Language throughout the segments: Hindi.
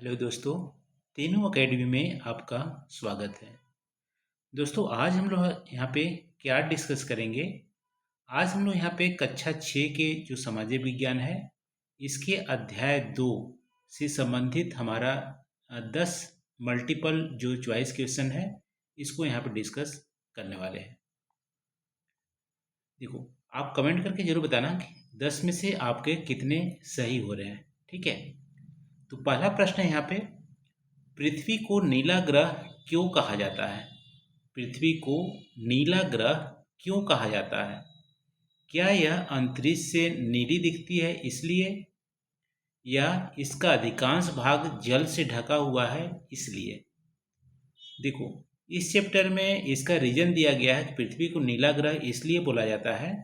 हेलो दोस्तों, तीनों एकेडमी में आपका स्वागत है। दोस्तों आज हम लोग यहाँ पे क्या डिस्कस करेंगे। आज हम लोग यहाँ पे कक्षा 6 के जो सामाजिक विज्ञान है इसके अध्याय 2 से संबंधित हमारा 10 मल्टीपल जो चॉइस क्वेश्चन है इसको यहाँ पे डिस्कस करने वाले हैं। देखो, आप कमेंट करके जरूर बताना कि 10 में से आपके कितने सही हो रहे हैं। ठीक है, तो पहला प्रश्न है यहाँ पे, पृथ्वी को नीला ग्रह क्यों कहा जाता है? पृथ्वी को नीला ग्रह क्यों कहा जाता है? क्या यह अंतरिक्ष से नीली दिखती है इसलिए, या इसका अधिकांश भाग जल से ढका हुआ है इसलिए? देखो, इस चैप्टर में इसका रीजन दिया गया है कि पृथ्वी को नीला ग्रह इसलिए बोला जाता है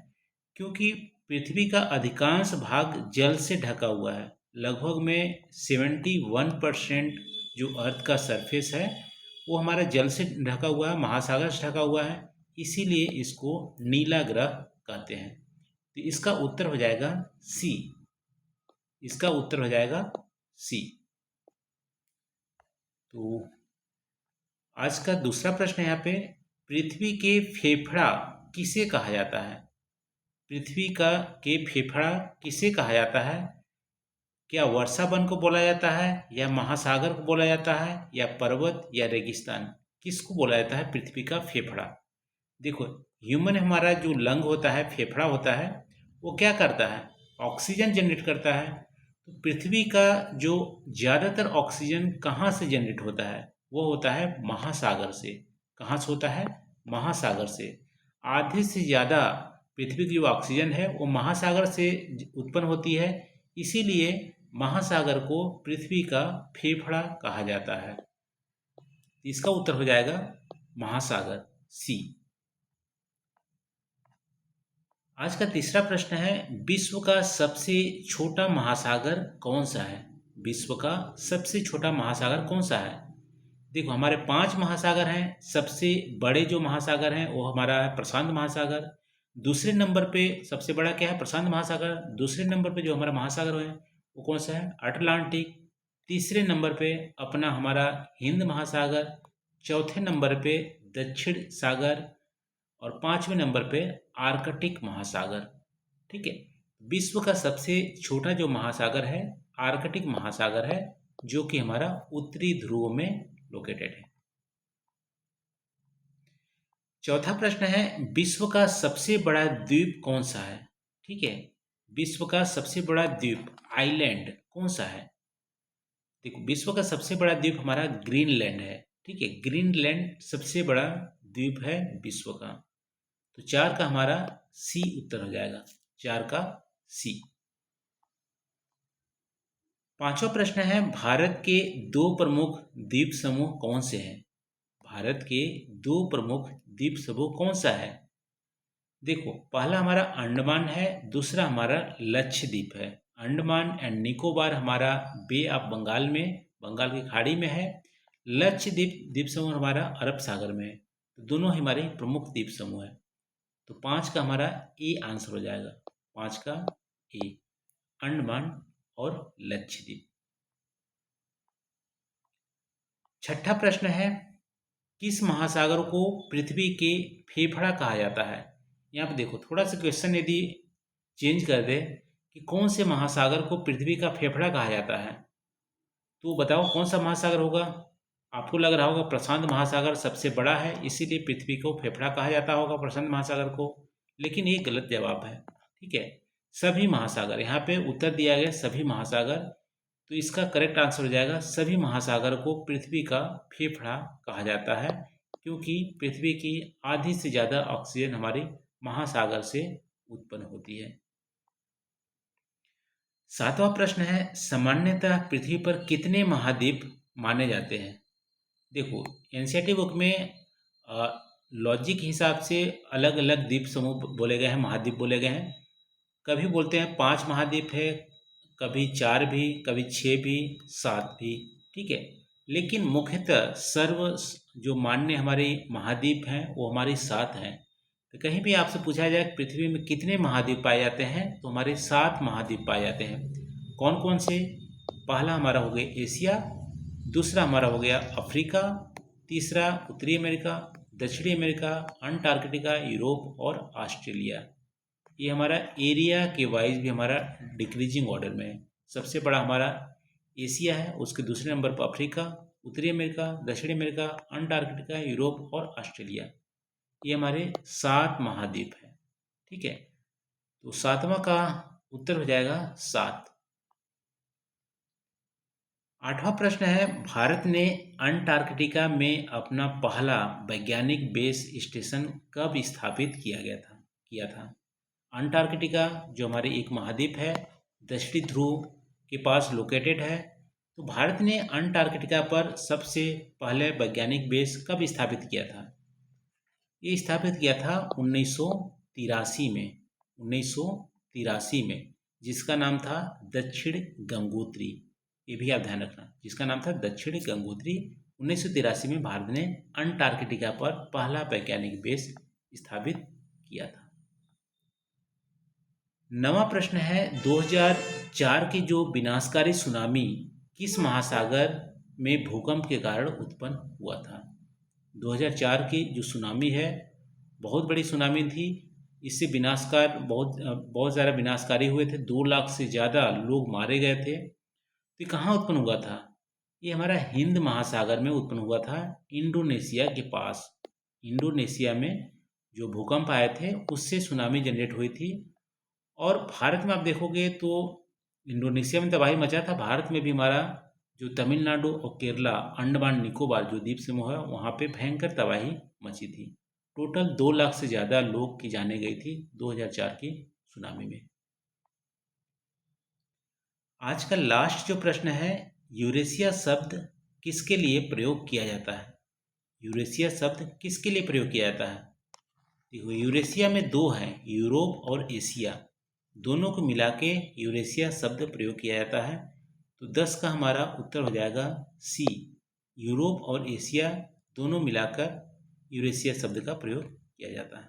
क्योंकि पृथ्वी का अधिकांश भाग जल से ढका हुआ है। लगभग में 71% जो अर्थ का सरफेस है वो हमारा जल से ढका हुआ है, महासागर से ढका हुआ है, इसीलिए इसको नीला ग्रह कहते हैं। तो इसका उत्तर हो जाएगा सी। इसका उत्तर हो जाएगा सी। तो आज का दूसरा प्रश्न है यहाँ पे, पृथ्वी के फेफड़ा किसे कहा जाता है? पृथ्वी का के फेफड़ा किसे कहा जाता है? क्या वर्षा वन को बोला जाता है, या महासागर को बोला जाता है, या पर्वत या रेगिस्तान? किसको बोला जाता है पृथ्वी का फेफड़ा? देखो, ह्यूमन हमारा जो लंग होता है, फेफड़ा होता है, वो क्या करता है? ऑक्सीजन जनरेट करता है। तो पृथ्वी का जो ज़्यादातर ऑक्सीजन कहाँ से जनरेट होता है? वो होता है महासागर से। कहाँ से होता है? महासागर से। आधे से ज़्यादा पृथ्वी की जो ऑक्सीजन है वो महासागर से उत्पन्न होती है, इसीलिए महासागर को पृथ्वी का फेफड़ा कहा जाता है। इसका उत्तर हो जाएगा महासागर, सी। आज का तीसरा प्रश्न है, विश्व का सबसे छोटा महासागर कौन सा है? विश्व का सबसे छोटा महासागर कौन सा है? देखो, हमारे 5 महासागर हैं। सबसे बड़े जो महासागर हैं वो हमारा है प्रशांत महासागर। दूसरे नंबर पे सबसे बड़ा क्या है? प्रशांत महासागर। दूसरे नंबर पे जो हमारा महासागर है वो कौन सा है? अटलांटिक। तीसरे नंबर पे अपना हमारा हिंद महासागर। चौथे नंबर पे दक्षिण सागर। और 5वें नंबर पे आर्कटिक महासागर। ठीक है, विश्व का सबसे छोटा जो महासागर है आर्कटिक महासागर है, जो कि हमारा उत्तरी ध्रुव में लोकेटेड है। चौथा प्रश्न है, विश्व का सबसे बड़ा द्वीप कौन सा है? ठीक है, विश्व का सबसे बड़ा द्वीप, आइलैंड, कौन सा है? देखो, विश्व का सबसे बड़ा द्वीप हमारा ग्रीनलैंड है। ठीक है, ग्रीनलैंड सबसे बड़ा द्वीप है विश्व का। तो 4 का हमारा सी उत्तर हो जाएगा, 4 का सी। पांचवा प्रश्न है, भारत के 2 प्रमुख द्वीप समूह कौन से हैं? भारत के 2 प्रमुख द्वीप समूह कौन सा है? देखो, पहला हमारा अंडमान है, दूसरा हमारा लक्षद्वीप है। अंडमान एंड निकोबार हमारा बे ऑफ बंगाल में, बंगाल की खाड़ी में है। लक्षद्वीप द्वीप समूह हमारा अरब सागर में है। तो दोनों हमारे प्रमुख द्वीप समूह है। तो 5 का हमारा ए आंसर हो जाएगा, 5 का ए, अंडमान और लक्षद्वीप। छठा प्रश्न है, किस महासागर को पृथ्वी के फेफड़ा कहा जाता है? यहाँ पे देखो, थोड़ा सा क्वेश्चन यदि चेंज कर दे कि कौन से महासागर को पृथ्वी का फेफड़ा कहा जाता है, तो बताओ कौन सा महासागर होगा? आपको लग रहा होगा प्रशांत महासागर सबसे बड़ा है, इसीलिए पृथ्वी को फेफड़ा कहा जाता होगा प्रशांत महासागर को, लेकिन ये गलत जवाब है। ठीक है, सभी महासागर, यहाँ पे उत्तर दिया गया सभी महासागर। तो इसका करेक्ट आंसर हो जाएगा, सभी महासागर को पृथ्वी का फेफड़ा कहा जाता है, क्योंकि पृथ्वी की आधी से ज़्यादा ऑक्सीजन हमारी महासागर से उत्पन्न होती है। 7वां प्रश्न है, सामान्यतः पृथ्वी पर कितने महाद्वीप माने जाते हैं? देखो, एनसीईआरटी बुक में लॉजिक हिसाब से अलग अलग द्वीप समूह बोले गए हैं, महाद्वीप बोले गए हैं। कभी बोलते हैं 5 महाद्वीप है, कभी 4 भी, कभी 6 भी, 7 भी। ठीक है, लेकिन मुख्यतः सर्व जो मान्य हमारे महाद्वीप हैं वो हमारे 7 हैं। तो कहीं भी आपसे पूछा जाए पृथ्वी में कितने महाद्वीप पाए जाते हैं, तो हमारे 7 महाद्वीप पाए जाते हैं। कौन कौन से? पहला हमारा हो गया एशिया, दूसरा हमारा हो गया अफ्रीका, तीसरा उत्तरी अमेरिका, दक्षिणी अमेरिका, अंटार्कटिका, यूरोप और ऑस्ट्रेलिया। ये हमारा एरिया के वाइज भी हमारा डिक्रीजिंग ऑर्डर में है। सबसे बड़ा हमारा एशिया है, उसके दूसरे नंबर पर अफ्रीका, उत्तरी अमेरिका, दक्षिणी अमेरिका, अंटार्कटिका, यूरोप और ऑस्ट्रेलिया। ये हमारे 7 महाद्वीप हैं। ठीक है, तो 7वां का उत्तर हो जाएगा 7। 8वां प्रश्न है, भारत ने अंटार्कटिका में अपना पहला वैज्ञानिक बेस स्टेशन कब स्थापित किया था। अंटार्कटिका जो हमारे एक महाद्वीप है, दक्षिणी ध्रुव के पास लोकेटेड है। तो भारत ने अंटार्कटिका पर सबसे पहले वैज्ञानिक बेस कब स्थापित किया था। ये स्थापित किया था 1983 में। 1983 में, जिसका नाम था दक्षिण गंगोत्री। ये भी आप ध्यान रखना, जिसका नाम था दक्षिण गंगोत्री। 1983 में भारत ने अंटार्कटिका पर पहला वैज्ञानिक बेस स्थापित किया था। 9वां प्रश्न है, 2004 की जो विनाशकारी सुनामी किस महासागर में भूकंप के कारण उत्पन्न हुआ था। 2004 की जो सुनामी है, बहुत बड़ी सुनामी थी। इससे विनाशकार बहुत ज़्यादा विनाशकारी हुए थे। 2 लाख से ज़्यादा लोग मारे गए थे। तो ये कहाँ उत्पन्न हुआ था। ये हमारा हिंद महासागर में उत्पन्न हुआ था, इंडोनेशिया के पास। इंडोनेशिया में जो भूकंप आए थे उससे सुनामी जनरेट हुई थी। और भारत में आप देखोगे तो इंडोनेशिया में तबाही मचा था। भारत में भी हमारा जो तमिलनाडु और केरला, अंडमान निकोबार जो द्वीप समूह है, वहाँ पे भयंकर तबाही मची थी। टोटल 2 लाख से ज़्यादा लोग की जाने गई थी 2004 की सुनामी में। आज का लास्ट जो प्रश्न है, यूरेशिया शब्द किसके लिए प्रयोग किया जाता है। यूरेशिया शब्द किसके लिए प्रयोग किया जाता है। देखो, यूरेशिया में 2 हैं, यूरोप और एशिया। दोनों को मिला के यूरेशिया शब्द प्रयोग किया जाता है। तो 10 का हमारा उत्तर हो जाएगा सी। यूरोप और एशिया दोनों मिलाकर यूरेशिया शब्द का प्रयोग किया जाता है।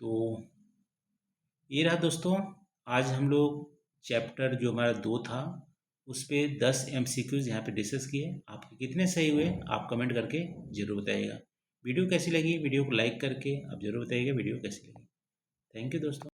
तो ये रहा दोस्तों, आज हम लोग चैप्टर जो हमारा 2 था उस पर 10 MCQs यहाँ पे डिस्कस किए। आपके कितने सही हुए आप कमेंट करके ज़रूर बताइएगा। वीडियो कैसी लगी, वीडियो को लाइक करके आप ज़रूर बताइएगा वीडियो कैसी लगी। थैंक यू दोस्तों।